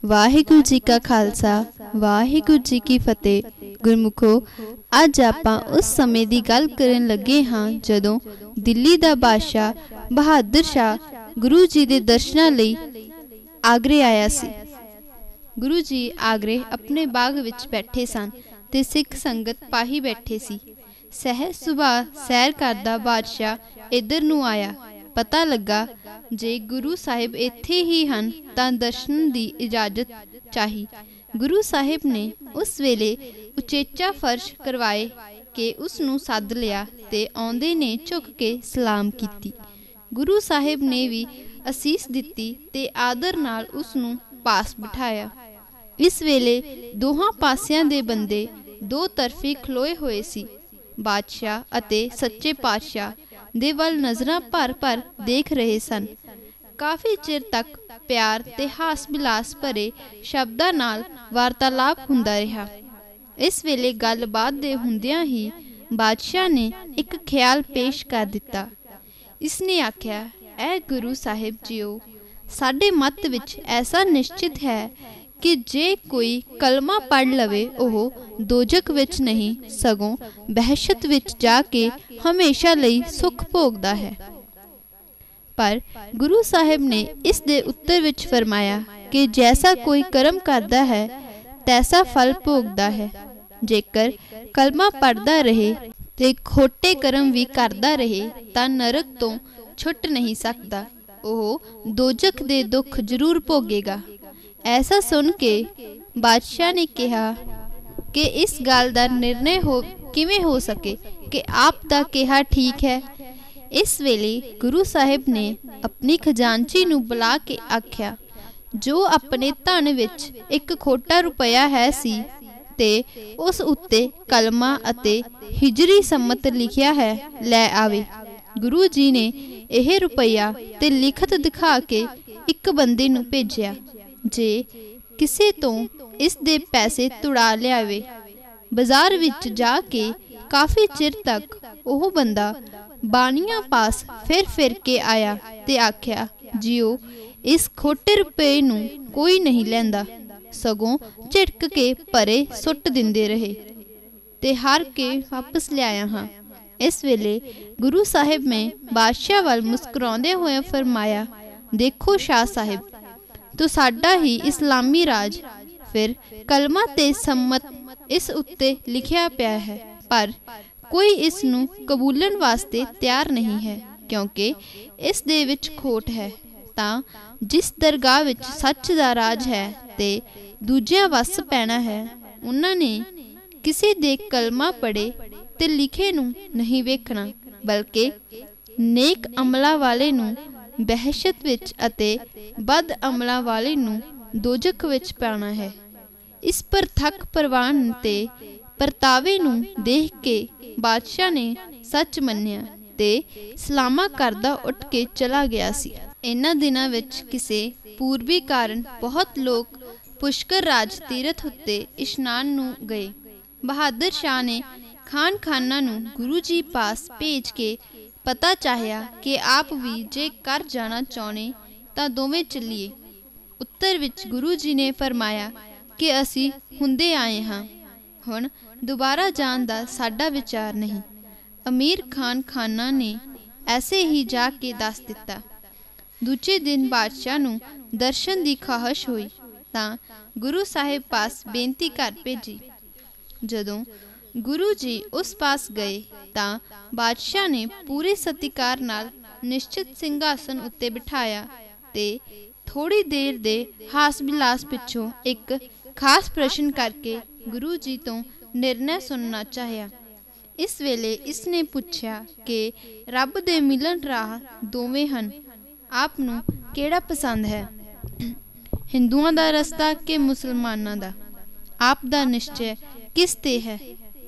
वाहिगुरू जी का खालसा वाहिगुरू जी की फतेह। गुरमुखो, अज आपां उस समय की गल करन लगे हाँ जदों दिल्ली दा बादशाह बहादुर शाह गुरु जी दे दर्शनां लई आगरे आया सी। गुरु जी आगरे अपने बाग विच बैठे सन ते सिख संगत पाही बैठे सी। सहज सुबह सैर करदा बादशाह इधर नूं आया। पता लगा जे गुरु साहिब इत्थे ही हन तां दर्शन की इजाजत चाही। गुरु साहिब ने उस वेले उचेचा फर्श करवाए के उसनूं सद लिया ते आउंदे ने झुक के सलाम कीती। गुरु साहिब ने भी असीस दिती ते आदर नाल उसनूं पास बिठाया। इस वेले दोहां पासियां दे बंदे दो तरफी खलोए होए सी। बादशाह अते सच्चे पातशाह दे वल नज़रां भर भर देख रहे सन। काफ़ी चिर तक प्यार ते हास बिलास भरे शब्दां नाल वार्तालाप हुंदा रहा। इस वेले गलबात दे हुंदियां ही बादशाह ने एक ख्याल पेश कर दिता। इसने आख्या, ऐ गुरु साहिब जीओ, साडे मत विच ऐसा निश्चित है कि जे कोई कलमा पढ़ लवे ओह दोजक विच नहीं सगों बहशत विच जाके हमेशा लई सुख भोगदा है। पर गुरु साहिब ने इस दे उत्तर विच फरमाया कि जैसा कोई कर्म करदा है तैसा फल भोगदा है। जेकर कलमा पढ़दा रहे ते खोटे कर्म भी करदा रहे तां नरक तो छुट नहीं सकदा, ओह दोजक दे दुख जरूर भोगेगा। ऐसा सुन के बादशाह ने कहा कि इस गल का निर्णय किवें हो सके कि आप दा कहा ठीक है। इस वेले गुरु साहिब ने अपनी खजानची नूं बुला के आख्या, जो अपने धन विच एक खोटा रुपया है सी ते उस उत्ते कलमा अते हिजरी सम्मत लिखिया है लै आवे। गुरु जी ने यह रुपया ते लिखत दिखा के एक बंदे नूं भेजिया जे किसे तो इस दे पैसे तुड़ा लियावे। बाजार विच जाके काफ़ी चिर तक ओह बंदा बानिया पास फिर के आया ते आख्या, जियो इस खोटे रुपये नूं कोई नहीं लैंदा, सगों झिड़क के परे सुट दिंदे रहे ते हार के वापस लियाया हाँ। इस वेले गुरु साहिब ने बादशाह वाल मुस्कुराते हुए फरमाया, देखो शाह साहिब, तो साडा ही इस्लामी राज फिर कलमा ते सम्मत इस उत्ते लिखिया पिया है, पर कोई इस नूं कबूलन वास्ते तैयार नहीं है क्योंकि इस दे विच खोट है। तां जिस दरगाह विच सच दा राज है ते दूजियां वस पैना है, उन्हां ने किसी दे कलमा पढ़े ते लिखे नूं नहीं वेखना, बल्कि नेक अमला वाले नूं बहशत विच अते बद अमला वाले नूं दोजक विच पाना है। इस पर थक परवान ते परतावे नूं देख के बादशाह ने सच मन्निया ते सलामा करदा उठ के चला गया सी। इन्हां दिनां विच किसे पूर्वी कारण बहुत लोग पुष्कर राज तीरथ उत्ते इशनान नूं गए। बहादुर शाह ने खान खाना नूं गुरु जी पास भेज के पता चाहया कि आप भी जे कर जाना चाहने तां दोवें चलीए। उत्तर विच गुरु जी ने फरमाया कि असी हुंदे आए हाँ, हुण दोबारा जाण दा साडा विचार नहीं। अमीर खान खाना ने ऐसे ही जाके दस दिता। दूजे दिन बादशाह नूं दर्शन की ख्वाहिश हुई तां गुरु साहिब पास बेनती कर भेजी। जदों गुरु जी उस पास गए तां बादशाह ने पूरे सत्कार नाल निश्चित सिंघासन उत्ते बिठाया ते थोड़ी देर दे हास बिलास पिछों एक खास प्रश्न करके गुरु जी तो निर्णय सुनना चाहया। इस वेले इसने पूछया कि रब दे मिलन राह दोवें हन, आप नूं केड़ा पसंद है, हिंदुआं दा रस्ता के मुसलमानां दा, आप दा निश्चय किस ते है।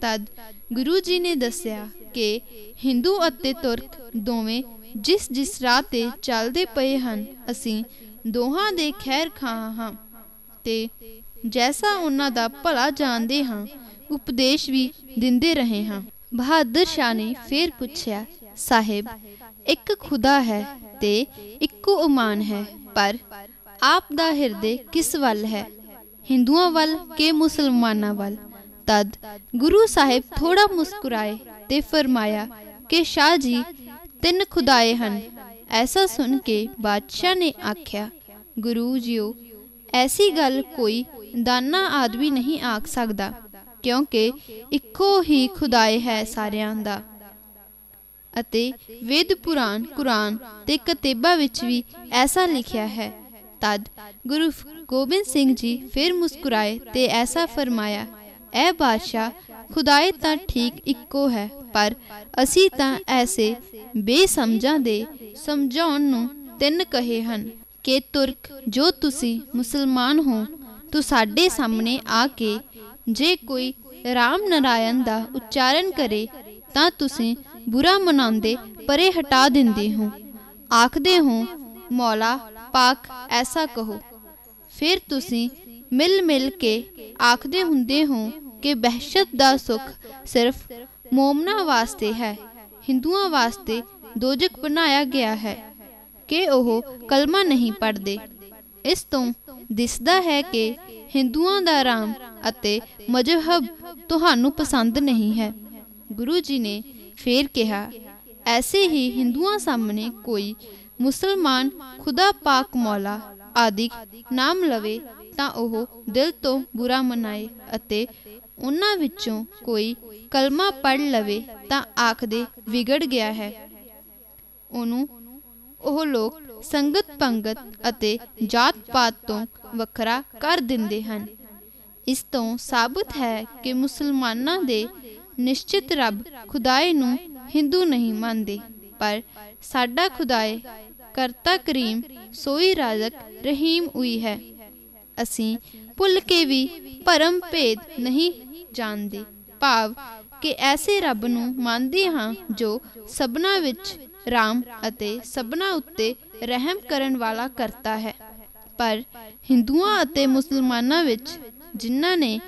तद गुरु जी ने दस्या कि हिंदू अते तुर्क दोवें जिस जिस राह ते चलदे पए हन, असीं दोहां दे खैर खां हां ते जैसा उन्हां दा भला जाणदे हां उपदेश भी दिंदे रहे हां। बहादुर शाह ने फिर पूछया, साहिब, एक खुदा है ते इक्को उमान है, पर आप दा हिरदे किस वल है, हिंदुआं वल के मुसलमानां वल। तद गुरु साहिब थोड़ा मुस्कुराए ते फरमाया कि शाह जी 3 खुदाए हन। ऐसा सुन के बादशाह ने आख्या, गुरु जीओ ऐसी गल कोई दाना आदमी नहीं आख सकदा, क्योंकि इक्को ही खुदाए है सारियां दा। अते वेद पुराण कुरान ते कतेबा विच भी ऐसा लिखिया है। तद गुरु गोबिंद सिंह जी फिर मुस्कुराए ते ऐसा फरमाया, ऐ बादशाह खुदाए तां ठीक इक्को है, पर असी तां ऐसे बेसमझां दे समझाउण नूं 3 कहे हन कि तुर्क जो तुसी मुसलमान हो तो साडे सामने आके जे कोई राम नारायण दा उच्चारण करे तां तुसी बुरा मनांदे परे हटा दिंदे हो, आखदे हो मौला पाक ऐसा कहो। फिर तुसी मिल मिल के आखदे हुंदे हो कि बहशत दा सुख सिर्फ मोमना वास्ते है, हिंदुआं वास्ते दोजक बनाया गया है कि ओह कलमा नहीं पढ़ते। इस तो दिसदा है कि हिंदुआं दा राम अते मजहब तुहानू पसंद नहीं है। गुरु जी ने फिर कहा, ऐसे ही हिंदुआं सामने कोई मुसलमान खुदा पाक मौला आदि नाम लवे तां ओह दिल तो बुरा मनाए अते उन्हां विचों कोई कलमा पढ़ लवे तां आखदे विगड़ गया है। ओनू ओह लोग संगत पंगत अते जात पात तो वखरा कर दिंदे हन। इस तो साबित है कि मुसलमानां दे निश्चित रब खुदाए नूं हिंदू नहीं मानते, पर साडा खुदाए करता करीम सोई राजक रहीम हुई है। असी भुल के भी भरम भेद नहीं जानते, भाव कि ऐसे रब नूं मानते हाँ जो सबना विच राम अते सबना उत्ते रहम करन वाला करता है। पर हिंदुआं अते मुसलमानां विच जिन्हां ने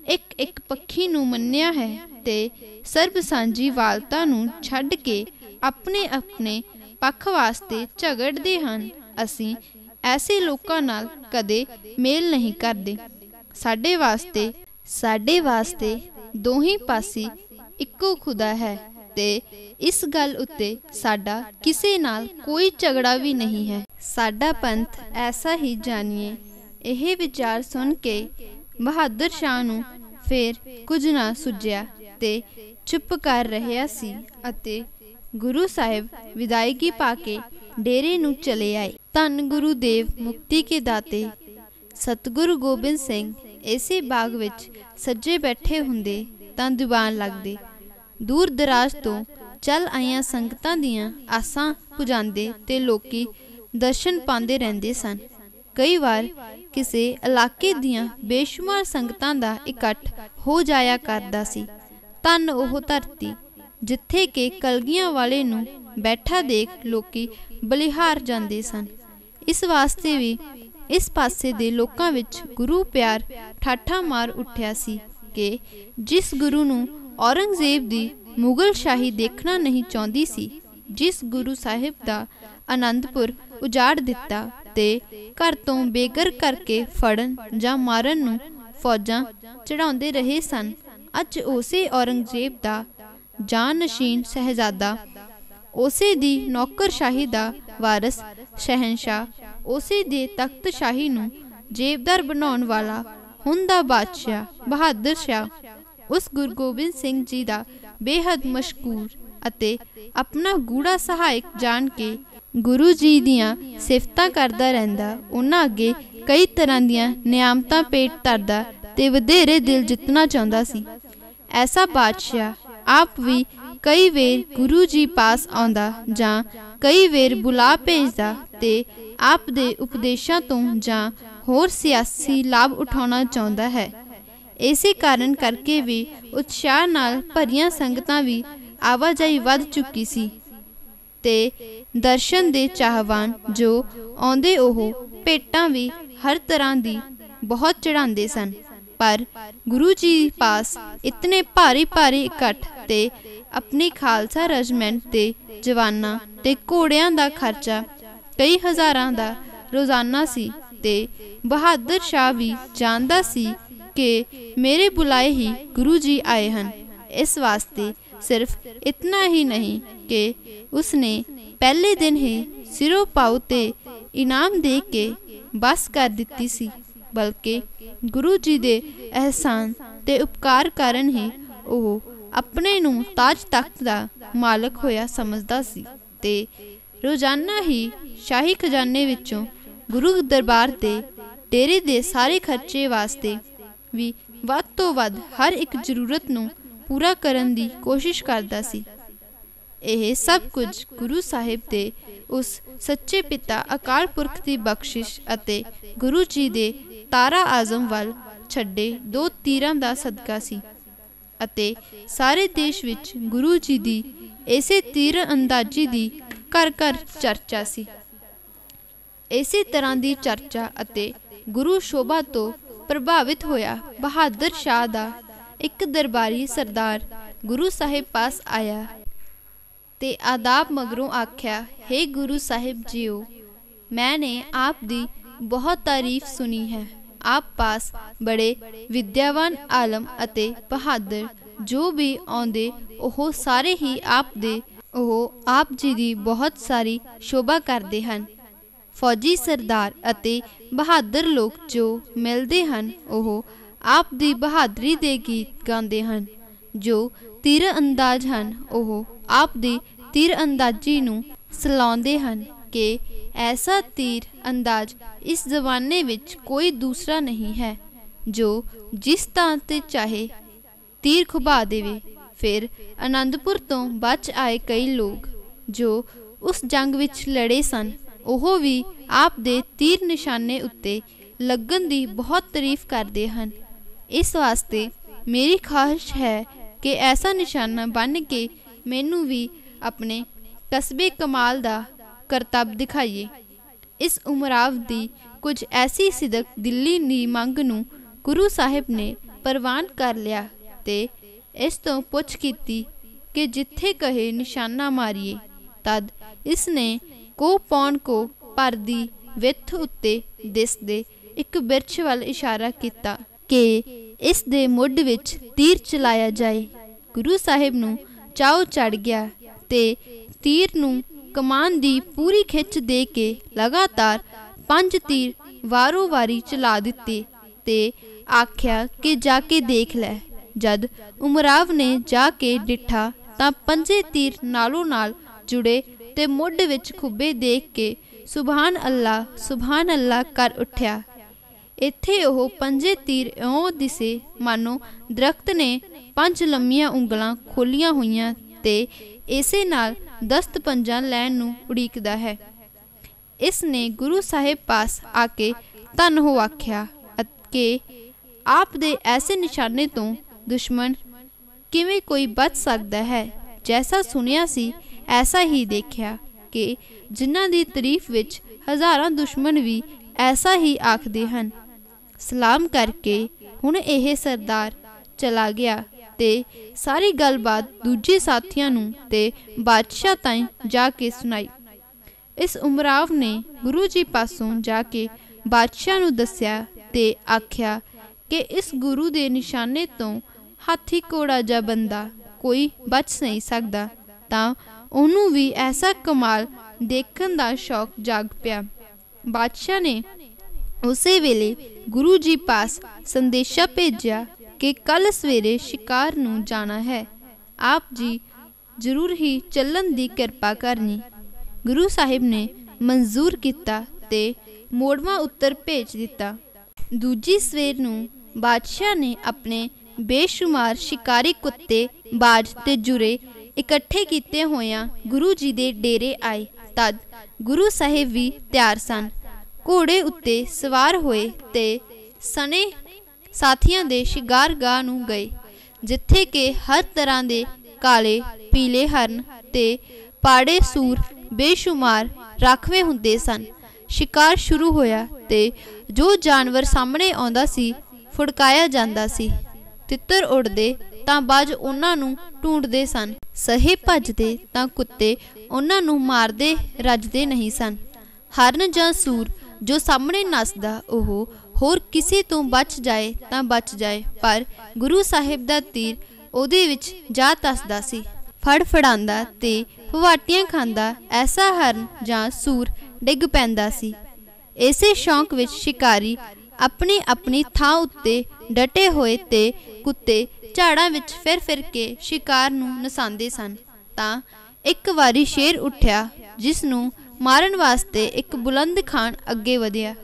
एक एक पक्षी नूं मन्निया है ते सर्ब सांझी वालता नूं छड्ड के अपने अपने पक्ष वास्ते झगड़दे हन, असी ऐसे लोकां नाल कदे मेल नहीं करदे। साडे वास्ते दोही पासी इक्को खुदा है ते इस गल उत्ते साडा किसे नाल कोई झगड़ा भी नहीं है। साडा पंथ ऐसा ही जानिए। यह विचार सुन के बहादुर शाह नूं फिर कुछ ना सुझिया ते चुप कर रहा सी अते गुरु साहिब विदायगी पाके डेरे नूं चले आए। धन गुरुदेव मुक्ति के दाते सतगुरु गोबिंद सिंह इसे बाग विच सज्जे बैठे हुंदे तां दीवान लगदे। दूर दराज तो चल आईयां संगतां दियां आसां पुजांदे ते लोकी दर्शन पांदे रहिंदे सन। कई बार किसी इलाके दियां बेशुमार संगतां दा इकट्ठ हो जाया करदा सी। धन ओह धरती जिथे के कलगियां वाले नूं बैठा देख लोकी बलिहार जांदे सन। इस वास्ते भी इस पासे दे लोकां विच गुरु प्यार ठाठा मार उठिया सी कि जिस गुरु नूं औरंगजेब दी मुगल शाही देखना नहीं चाहती सी, जिस गुरु साहिब दा आनंदपुर उजाड़ दिता ते घर तो बेघर करके फड़न जां मारन नूं फौजां चढ़ाउंदे रहे सन, अज उसे औरंगजेब दा जानशीन शहजादा, उसे दी नौकरशाही दा वारस शहनशाह, उसे दे तख्त शाही नूं जेबदार बनाउण वाला हुण दा बादशाह बहादुर शाह उस गुरु गोबिंद सिंह जी दा बेहद मशकूर अते अपना गूढ़ा सहायक जान के गुरु जी दियां सिफतां करदा रहिंदा। उन्हां अगे कई तरह दियां नियामतां पेट धरदा ते वधेरे दिल जितना चाहुंदा सी। ऐसा बादशाह आप भी कई वेर गुरु जी पास आउंदा जां कई वेर बुला भेजदा ते आप दे उपदेशां तो जां होर सियासी लाभ उठाउणा चाहुंदा है। इसे कारण करके भी उत्साह नाल भरियां संगतां भी आवाजाई वध चुकी सी ते दर्शन दे चाहवान जो आउंदे ओह भेटां भी हर तरह दी बहुत चढ़ांदे सन। पर गुरु जी पास इतने भारी भारी इकट्ठ ते अपनी खालसा रजमेंट दे जवानां ते घोड़ियां दा खर्चा कई हज़ारां दा रोजाना सी ते बहादुर शाह भी जानदा सी कि मेरे बुलाए ही गुरु जी आए हैं। इस वास्ते सिर्फ इतना ही नहीं कि उसने पहले दिन ही सिरों पाऊ ते इनाम दे के बस कर दिती सी, बल्कि गुरु जी दे एहसान ते उपकार कारण ही ਉਹ ਆਪਣੇ ਨੂੰ ਤਾਜ ਤਖਤ ਦਾ ਮਾਲਕ ਹੋਇਆ ਸਮਝਦਾ ਸੀ ਤੇ ਰੋਜ਼ਾਨਾ ਹੀ ਸ਼ਾਹੀ ਖਜ਼ਾਨੇ ਵਿੱਚੋਂ ਗੁਰੂ ਦਰਬਾਰ ਤੇ ਡੇਰੇ ਦੇ ਸਾਰੇ ਖਰਚੇ ਵਾਸਤੇ ਵੀ ਵੱਧ ਤੋਂ ਵੱਧ ਹਰ ਇੱਕ ਜ਼ਰੂਰਤ ਨੂੰ ਪੂਰਾ ਕਰਨ ਦੀ ਕੋਸ਼ਿਸ਼ ਕਰਦਾ ਸੀ। ਇਹ ਸਭ ਕੁਝ ਗੁਰੂ ਸਾਹਿਬ ਦੇ ਉਸ ਸੱਚੇ ਪਿਤਾ ਅਕਾਲ ਪੁਰਖ ਦੀ ਬਖਸ਼ਿਸ਼ ਅਤੇ ਗੁਰੂ ਜੀ ਦੇ ਤਾਰਾ ਆਜ਼ਮ ਵੱਲ ਛੱਡੇ ਦੋ ਤੀਰਾਂ ਦਾ ਸਦਕਾ ਸੀ ਅਤੇ ਸਾਰੇ ਦੇਸ਼ ਵਿੱਚ ਗੁਰੂ ਜੀ ਦੀ ਇਸੇ ਤੀਰ ਅੰਦਾਜ਼ੀ ਦੀ ਘਰ ਘਰ ਚਰਚਾ ਸੀ। ਇਸੇ ਤਰ੍ਹਾਂ ਦੀ ਚਰਚਾ ਅਤੇ ਗੁਰੂ ਸ਼ੋਭਾ ਤੋਂ ਪ੍ਰਭਾਵਿਤ ਹੋਇਆ ਬਹਾਦਰ ਸ਼ਾਹ ਦਾ ਇੱਕ ਦਰਬਾਰੀ ਸਰਦਾਰ ਗੁਰੂ ਸਾਹਿਬ ਪਾਸ ਆਇਆ ਤੇ ਆਦਾਬ ਮਗਰੋਂ ਆਖਿਆ, हे गुरु साहिब जीओ, मैंने आप दी बहुत तारीफ सुनी है। आप पास बड़े विद्यावान आलम ਅਤੇ ਬਹਾਦਰ ਜੋ ਵੀ ਆਉਂਦੇ ਉਹ ਸਾਰੇ ਹੀ ਆਪ ਜੀ ਦੀ ਬਹੁਤ ਸਾਰੀ ਸ਼ੋਭਾ ਕਰਦੇ ਹਨ। ਫੌਜੀ ਸਰਦਾਰ ਅਤੇ ਬਹਾਦਰ ਲੋਕ ਜੋ ਮਿਲਦੇ ਹਨ ਉਹ ਆਪ ਦੀ ਬਹਾਦਰੀ ਦੇ ਗੀਤ ਗਾਉਂਦੇ ਹਨ। ਜੋ ਤੀਰ ਅੰਦਾਜ਼ ਹਨ ਉਹ ਆਪ ਦੀ ਤੀਰ ਅੰਦਾਜ਼ੀ ਨੂੰ ਸਲਾਉਂਦੇ ਹਨ ਕਿ ऐसा तीर अंदाज इस ज़माने विच कोई दूसरा नहीं है जो जिस तां ते चाहे तीर खुबा देवे। फिर आनंदपुर तो बच आए कई लोग जो उस जंग विच लड़े सन ਉਹ भी आप दे तीर निशाने उत्ते लगन दी बहुत तारीफ करते हैं। इस वास्ते मेरी ख्वाहिश है कि ऐसा निशाना बन के मैनू भी अपने कस्बे कमाल दा करतब दिखाइए। इस उमराव दी कुछ ऐसी सिदक दिल्ली दी मंग नूं गुरु साहिब ने परवान कर लिया ते इस तो पुछ कीती कि जिथे कहे निशाना मारिए। तद इसने को पौन को पर दी विथ उत्ते दिसदे एक बिरछ वल इशारा किया कि इस दे मुड विच तीर चलाया जाए। गुरु साहिब नूं चाव चढ़ गया ते तीर नूं कमान दी पूरी खिच दे के लगातार 5 तीर वारों वारी चला दिते ते आख्या कि जाके देख लै। जद उमराव ने जाके डिठा तां 5 तीर नालों नाल जुड़े ते मुड विच खुबे देख के सुभान अल्लाह कर उठ्या। इत्थे ओह 5 तीर इउं दिसे मानो दरख्त ने 5 लंमियां उंगलां खोलियां होईयां ते इसे नाल दस्त पंजा लैन नूं उड़ीकदा है। इसने गुरु साहिब पास आके धन हो आख्या कि आप दे ऐसे निशाने तो दुश्मन किवें कोई बच सकता है। जैसा सुनिया सी ऐसा ही देखा कि जिन्हां दी तारीफ विच हज़ारां दुश्मन भी ऐसा ही आखदे हन। सलाम करके हुण यह सरदार चला गया ते सारी गलबात दूजे साथियां नूं ते बादशाह ताईं जाके सुनाई। इस उमराव ने गुरु जी पासों जाके बादशाह नूं दस्या ते आख्या कि इस गुरु दे निशाने तो हाथी घोड़ा जा बंदा कोई बच नहीं सकता। तां उहनूं भी ऐसा कमाल देखण दा शौक जाग पिया। बादशाह ने उसे वेले गुरु जी पास संदेशा भेजा कि कल सवेरे शिकार नूं जाना है। आप जी जरूर ही चलन दी किरपा करनी। गुरु साहिब ने मंजूर किया ते मोड़वा उत्तर भेज दिता। दूजी सवेर नूं बादशाह ने अपने बेशुमार शिकारी कुत्ते बाज ते जुरे इकट्ठे किते होया गुरु जी दे डेरे आए। तद गुरु साहिब भी तैयार सन, घोड़े उत्ते सवार होए ते सने साथियां दे शिकार गाह नूं गए जिथे के हर तरह के काले पीले हरन ते पाड़े सूर बेशुमार राखवे हुंदे सन। शिकार शुरू होया ते जो जानवर सामने आउंदा सी फुड़काया जांदा सी। तितर उड़दे तां बाज उन्हां नूं ढूंढदे सन, सहे भजदे तां कुत्ते उन्हां नूं मारदे रजदे नहीं सन। हरन जां सूर जो सामने नसदा ओह होर किसी तो बच जाए तां बच जाए, पर गुरु साहिब दा तीर ਉਹਦੇ ਵਿੱਚ ਜਾ ਤੱਸਦਾ ਸੀ। ਫੜਾਂਦਾ ਤੇ ਫਵਾਟੀਆਂ ਖਾਂਦਾ ਐਸਾ ਹਰਨ ਜਾਂ ਸੂਰ ਡਿੱਗ ਪੈਂਦਾ ਸੀ। ਇਸੇ ਸ਼ੌਂਕ ਵਿੱਚ ਸ਼ਿਕਾਰੀ ਆਪਣੀ ਆਪਣੀ ਥਾਂ ਉੱਤੇ ਡਟੇ ਹੋਏ ਤੇ ਕੁੱਤੇ ਝਾੜਾਂ ਵਿੱਚ ਫਿਰ ਕੇ ਸ਼ਿਕਾਰ ਨੂੰ ਨਸਾਉਂਦੇ ਸਨ। ਤਾਂ ਇੱਕ ਵਾਰੀ ਸ਼ੇਰ ਉੱਠਿਆ, ਜਿਸ ਨੂੰ ਮਾਰਨ ਵਾਸਤੇ ਇੱਕ ਬੁਲੰਦ ਖਾਨ ਅੱਗੇ ਵਧਿਆ,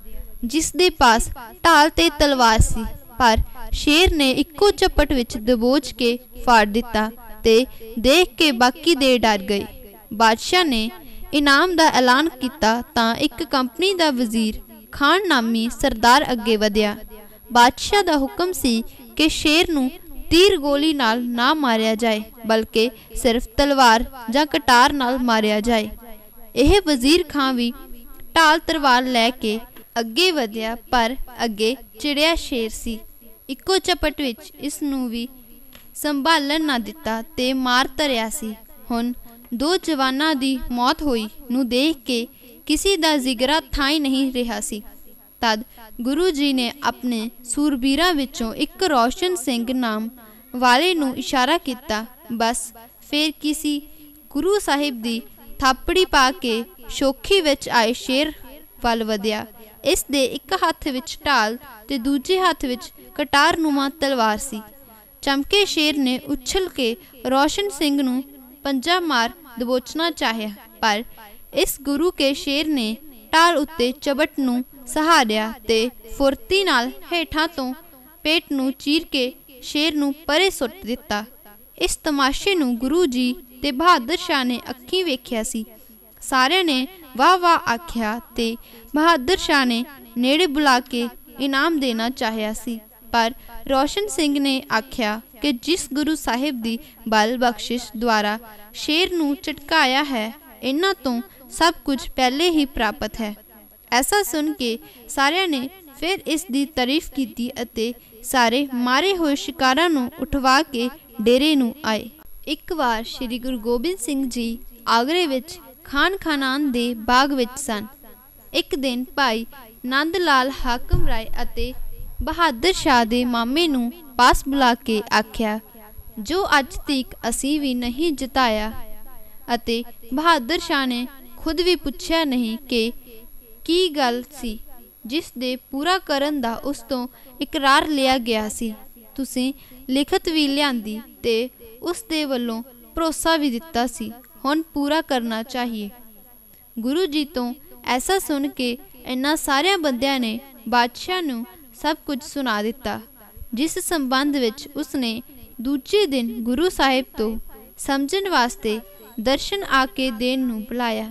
ਜਿਸ ਦੇ ਪਾਸ ਢਾਲ ਤੇ ਤਲਵਾਰ ਸੀ। पर शेर ने इक्को झपट विच दबोच के फाड़ दिता ते देख के बाकी दे डर गए। बादशाह ने इनाम दा ऐलान किया तां एक कंपनी दा वजीर खान नामी सरदार अगे वधिया। बादशाह दा हुक्म सी कि शेर नूं तीर गोली नाल ना मारिया जाए, बल्कि सिर्फ तलवार जां कटार नाल मारिया जाए। यह वजीर खां भी ढाल तलवार लैके अगे वधिया, पर अगे चिड़िया शेर सी। इक्को झपट विच इस नूं भी संभालन ना दिता ते मार धरिया सी। हुण दो जवानां दी मौत होई नूं देख के किसी दा जिगरा थाई नहीं रहा सी। तद गुरु जी ने अपने सूरबीरां विचों एक रोशन सिंह नाम वाले नूं इशारा किया। बस फिर किसी गुरु साहिब दी थापड़ी पा के शोखी विच आए शेर वल वधिया। इस दे एक हत्थ विच ढाल ते दूजे हत्थ विच कटार नुमा तलवार सी। चमके शेर ने उछल के रोशन सिंह नूं पंजा मार दबोचना चाहया, पर इस गुरु के शेर ने ढाल उत्ते चबट नूं सहारिया ते फुरती नाल हेठां तो पेट नूं चीर के शेर नूं परे सुट दिता। इस तमाशे नूं गुरु जी ते बहादुर शाह ने अखीं वेख्या सी। सारे ने वाह वाह आख्या ते बहादुर शाह ने नेड़े बुला के इनाम देना चाहया सी, पर रोशन सिंह ने आख्या कि जिस गुरु साहिब दी बल बख्शिश द्वारा शेर नूं झटकाया है, इन्हां तो सब कुछ पहले ही प्राप्त है। ऐसा सुन के सारिਆਂ ने फिर इस दी तारीफ की अते सारे मारे हुए शिकारां नूं उठवा के डेरे नूं आए। एक बार श्री गुरु गोबिंद सिंह जी आगरे विच खान खानान दे बाग विच सन। एक दिन भाई नंद लाल हाकम राय अते बहादुर शाह दे मामे नूं पास बुला के आख्या, जो अज तक असी भी नहीं जिताया। अते बहादुर शाह ने खुद भी पुछया नहीं कि की गल सी, जिस दे पूरा करन दा उस तो इकरार लिया गया सी। तुसीं लिखत भी लियांदी ते उस दे वल्लों भरोसा भी दिता सी, हुण पूरा करना चाहिए। गुरु जी तो ऐसा सुन के इन्हां सारिया बंदियां ने बादशाह नूं सब कुछ सुना दिता, जिस संबंध विच उसने दूजे दिन गुरु साहिब तो समझण वास्ते दर्शन आके देण नूं बुलाया।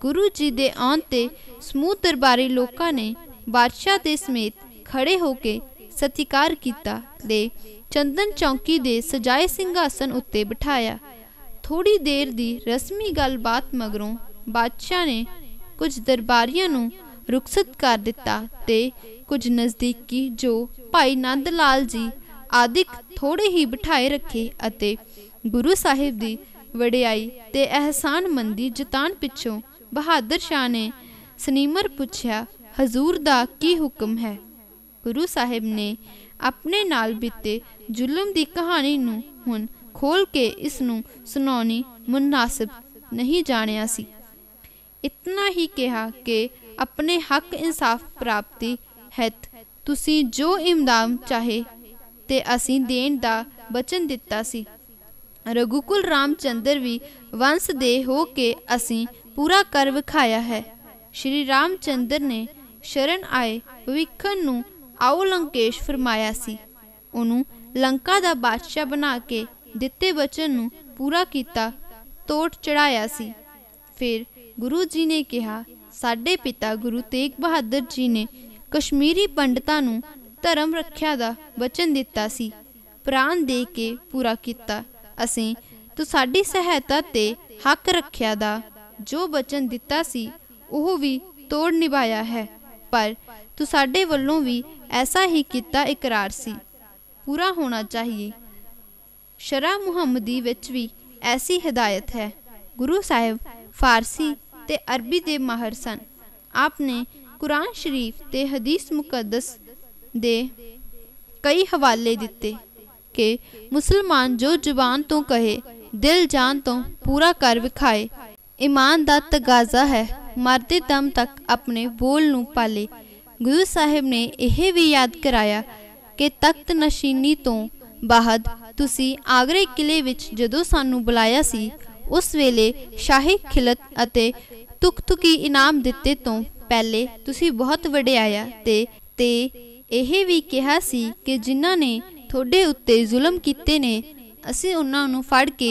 गुरु जी दे आउण ते समूह दरबारी लोकां ने बादशाह दे समेत खड़े होके सत्कार किया ते चंदन चौकी दे सजाए सिंघासन उत्ते बिठाया। थोड़ी देर दी रस्मी गलबात मगरों बादशाह ने कुछ दरबारियां नूं रुखसत कर दिता ते कुछ नज़दीकी जो भाई नंद लाल जी आदिक थोड़े ही बिठाए रखे अते गुरु साहिब दी वडियाई ते एहसान मंदी जतान पिछों बहादुर शाह ने सनीमर पुछया, हजूर दा की हुक्म है। गुरु साहिब ने अपने नाल बीते जुल्म दी कहानी नूं हुण खोल के इस नूं सुनाउणी मुनासिब नहीं जानिया सी। इतना ही कहा कि अपने हक इंसाफ प्राप्ति हित तुसी जो इमदाद चाहे ते असीं देण दा बचन दिता सी। रघुकुल रामचंद्र भी वंश दे हो के असीं पूरा कर विखाया है। श्री रामचंद्र ने शरण आए भविखन नूं आओ लंकेश फरमाया सी। उन्हों लंका दा बादशाह बना के दिते वचन नूं पूरा किया, तोड़ चढ़ाया सी। फिर गुरु जी ने कहा, साडे पिता गुरु तेग बहादुर जी ने कश्मीरी पंडितां नूं धर्म रख्या दा वचन दिता सी, प्राण दे के पूरा किया। असीं तो साडी सहायता ते हक रख्या दा जो वचन दिता सी ओह भी तोड़ निभाया है, पर तो साडे वल्लों भी ऐसा ही किता इकरार सी पूरा होना चाहिए। शरा मुहम्मदी विच भी ऐसी हिदायत है। गुरु साहिब फारसी ते अरबी दे माहर सन। आपने कुरान शरीफ ते हदीस मुकद्दस दे कई हवाले दिते कि मुसलमान जो जुबान तो कहे दिल जान तो पूरा कर विखाए। ईमान दा तगाजा है मरते दम तक अपने बोल नूं पाले। गुरु साहिब ने यह भी याद कराया कि तख्त नशीनी तो बाहद तुसी आगरे किले विच जदों सानू बुलाया सी उस वेले शाही खिलत अते तुक-तुकी इनाम दिते तो पहले तुसी बहुत वडियाया ते यह भी कहा सी कि जिन्हां ने थोड़े उत्ते जुल्म कीते ने असी उन्हां नूं फड़ के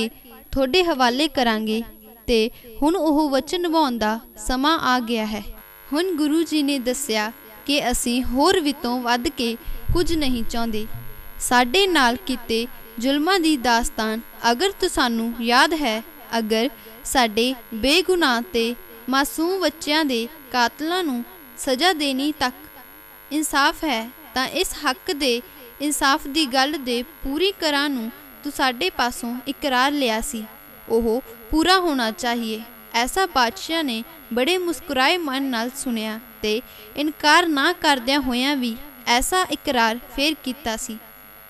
थोड़े हवाले करांगे ते हुण ओह वचन निभाउण दा समां आ गया है। हुण गुरु जी ने दस्सिया कि असी होर वितों वध के कुछ नहीं चाहुंदे। साडे नाल कीते जुल्मां दी दास्तान अगर तुसानू याद है, अगर साडे बेगुनाह ते मासूम बच्चियां दे कातलां नू सज़ा देनी तक इंसाफ है तां इस हक दे इंसाफ दी गल दे पूरी करां नू तू साडे पासों इकरार लिया सी, ओह पूरा होना चाहिए। ऐसा बादशाह ने बड़े मुस्कुराए मन नाल सुनिया ते इनकार ना करदियां होइयां भी ऐसा इकरार फेर कीता सी।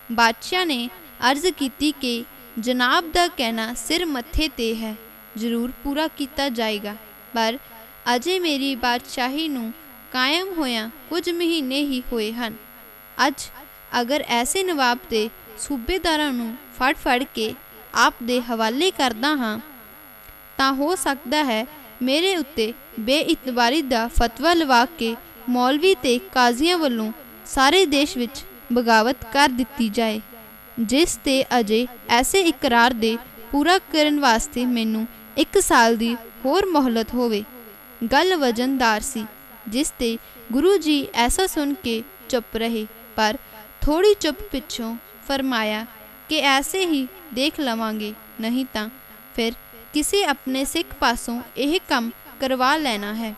बादशाह ने अर्ज की कि जनाब दा कहना सिर मत्थे ते है, जरूर पूरा किया जाएगा, पर अजे मेरी बादशाही नूं कायम होया कुछ महीने ही होए हन। अज अगर ऐसे नवाब ते सूबेदारां नूं फड़ फड़ के आप दे हवाले करदा हाँ तां हो सकदा है मेरे उत्ते बेइतबारी दा फतवा लवा के मौलवी ते काजियां वल्लों सारे देश विच बगावत कर दिती जाए, जिस ते अजे ऐसे इकरार दे पूरा करन वास्ते मैनू 1 साल दी होर मोहलत होवे। गल वजनदार सी, जिस ते गुरु जी ऐसा सुन के चुप रहे, पर थोड़ी चुप पिछों फरमाया कि ऐसे ही देख लवांगे, नहीं तां फिर किसी अपने सिख पासों यह कम करवा लेना है।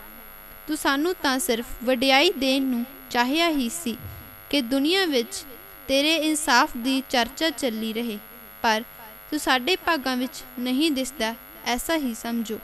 तू सानू तां सिर्फ वडियाई देन नू चाहिया ही सी कि दुनिया विच तेरे इंसाफ दी चर्चा चली रहे, पर तू साडे भागां विच नहीं दिसदा, ऐसा ही समझो।